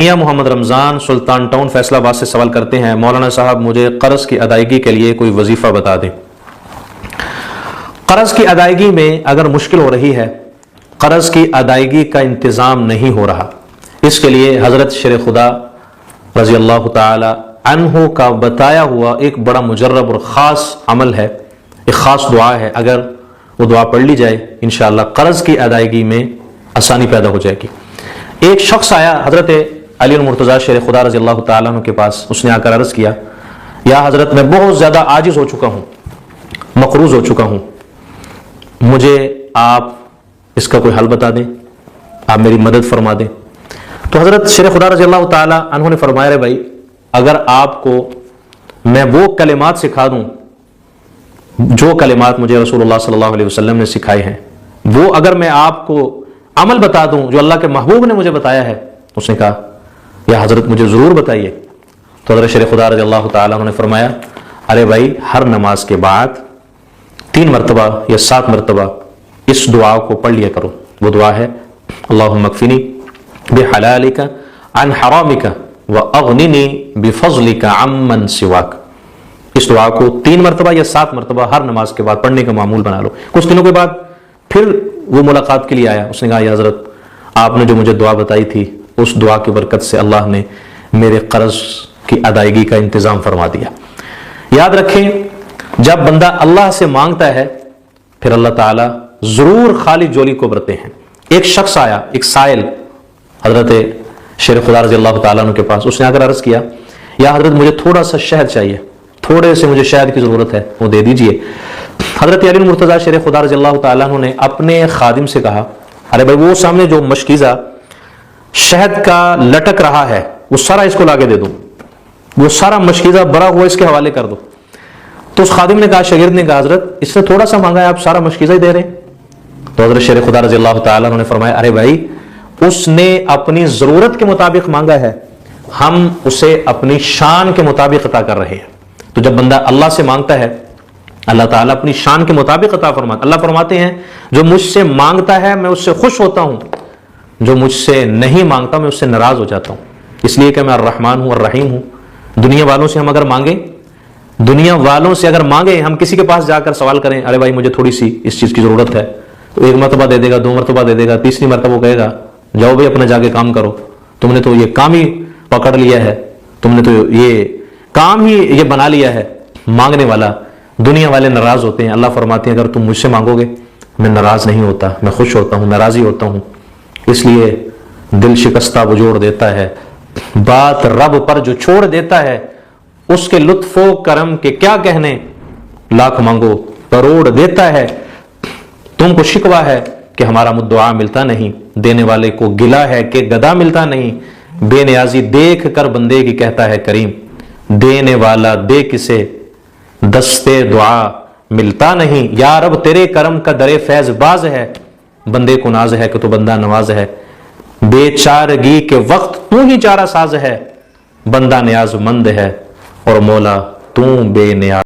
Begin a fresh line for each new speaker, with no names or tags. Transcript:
میاں محمد رمضان سلطان ٹاؤن فیصلہ آباد سے سوال کرتے ہیں، مولانا صاحب مجھے قرض کی ادائیگی کے لیے کوئی وظیفہ بتا دیں۔ قرض کی ادائیگی میں اگر مشکل ہو رہی ہے، قرض کی ادائیگی کا انتظام نہیں ہو رہا، اس کے لیے حضرت شیر خدا رضی اللہ تعالی عنہ کا بتایا ہوا ایک بڑا مجرب اور خاص عمل ہے، ایک خاص دعا ہے، اگر وہ دعا پڑھ لی جائے انشاءاللہ قرض کی ادائیگی میں آسانی پیدا ہو جائے گی۔ ایک شخص آیا حضرت علی المرتضیٰ شیر خدا رضی اللہ تعالیٰ عنہ کے پاس، اس نے آ کر عرض کیا، یا حضرت میں بہت زیادہ عاجز ہو چکا ہوں، مقروض ہو چکا ہوں، مجھے آپ اس کا کوئی حل بتا دیں، آپ میری مدد فرما دیں۔ تو حضرت شیر خدا رضی اللہ تعالیٰ عنہ نے فرمایا، رے بھائی اگر آپ کو میں وہ کلمات سکھا دوں جو کلمات مجھے رسول اللہ صلی اللہ علیہ وسلم نے سکھائے ہیں، وہ اگر میں آپ کو عمل بتا دوں جو اللہ کے محبوب نے مجھے بتایا ہے، اس نے کہا یا حضرت مجھے ضرور بتائیے۔ تو حضرت شیر خدا رضی اللہ تعالیٰ عنہ نے فرمایا، ارے بھائی ہر نماز کے بعد 3 مرتبہ یا 7 مرتبہ اس دعا کو پڑھ لیا کرو۔ وہ دعا ہے، اللہم اکفنی بحلالک عن حرامک واغننی بفضلک عمن سواک۔ اس دعا کو 3 مرتبہ یا 7 مرتبہ ہر نماز کے بعد پڑھنے کا معمول بنا لو۔ کچھ دنوں کے بعد پھر وہ ملاقات کے لیے آیا، اس نے کہا، یا حضرت آپ نے جو مجھے دعا بتائی تھی اس دعا کی برکت سے اللہ نے میرے قرض کی ادائیگی کا انتظام فرما دیا۔ یاد رکھیں، جب بندہ اللہ سے مانگتا ہے پھر اللہ تعالیٰ ضرور خالی جولی کو برتے ہیں۔ ایک شخص آیا، ایک سائل حضرت شیر خدا رضی اللہ تعالیٰ عنہ کے پاس، اس نے آ کر عرض کیا، یا حضرت مجھے تھوڑا سا شہد چاہیے، تھوڑے سے مجھے شہد کی ضرورت ہے، وہ دے دیجئے۔ حضرت علی المرتضیٰ شیر خدا رضی اللہ تعالیٰ عنہ نے اپنے خادم سے کہا، ارے بھائی وہ سامنے جو مشکیزہ شہد کا لٹک رہا ہے وہ سارا اس کو لا کے دے دو، وہ سارا مشکیزہ بھرا ہوا اس کے حوالے کر دو۔ تو اس خادم نے کہا، شاگرد نے کہا، حضرت اس نے تھوڑا سا مانگا ہے، آپ سارا مشکیزہ ہی دے رہے ہیں۔ تو حضرت شیر خدا رضی اللہ تعالیٰ عنہ نے فرمایا، ارے بھائی اس نے اپنی ضرورت کے مطابق مانگا ہے، ہم اسے اپنی شان کے مطابق عطا کر رہے ہیں۔ تو جب بندہ اللہ سے مانگتا ہے اللہ تعالیٰ اپنی شان کے مطابق عطا فرماتا۔ اللہ فرماتے ہیں، جو مجھ سے مانگتا ہے میں اس سے خوش ہوتا ہوں، جو مجھ سے نہیں مانگتا میں اس سے ناراض ہو جاتا ہوں، اس لیے کہ میں الرحمن ہوں الرحیم ہوں۔ دنیا والوں سے ہم اگر مانگیں، دنیا والوں سے اگر مانگیں، ہم کسی کے پاس جا کر سوال کریں، ارے بھائی مجھے تھوڑی سی اس چیز کی ضرورت ہے، تو 1 مرتبہ دے دے گا، 2 مرتبہ دے دے گا، 3ری مرتبہ وہ کہے گا، جاؤ بھائی اپنا جا کے کام کرو، تم نے تو یہ کام ہی پکڑ لیا ہے، تم نے تو یہ کام ہی یہ بنا لیا ہے مانگنے والا۔ دنیا والے ناراض ہوتے ہیں، اللہ فرماتے ہیں اگر تم مجھ سے مانگو گے میں ناراض نہیں ہوتا، میں خوش ہوتا ہوں، میں راضی ہوتا ہوں۔ اس لیے دل شکستہ وہ جوڑ دیتا ہے، بات رب پر جو چھوڑ دیتا ہے اس کے لطف و کرم کے کیا کہنے، لاکھ مانگو کروڑ دیتا ہے۔ تم کو شکوہ ہے کہ ہمارا مدعا ملتا نہیں، دینے والے کو گلا ہے کہ گدا ملتا نہیں، بے نیازی دیکھ کر بندے کی کہتا ہے کریم، دینے والا دے کسے دستے دعا ملتا نہیں، یا رب تیرے کرم کا در فیض باز ہے، بندے کو ناز ہے کہ تو بندہ نواز ہے، بے چارگی کے وقت تو ہی چارہ ساز ہے، بندہ نیاز مند ہے اور مولا تو بے نیاز۔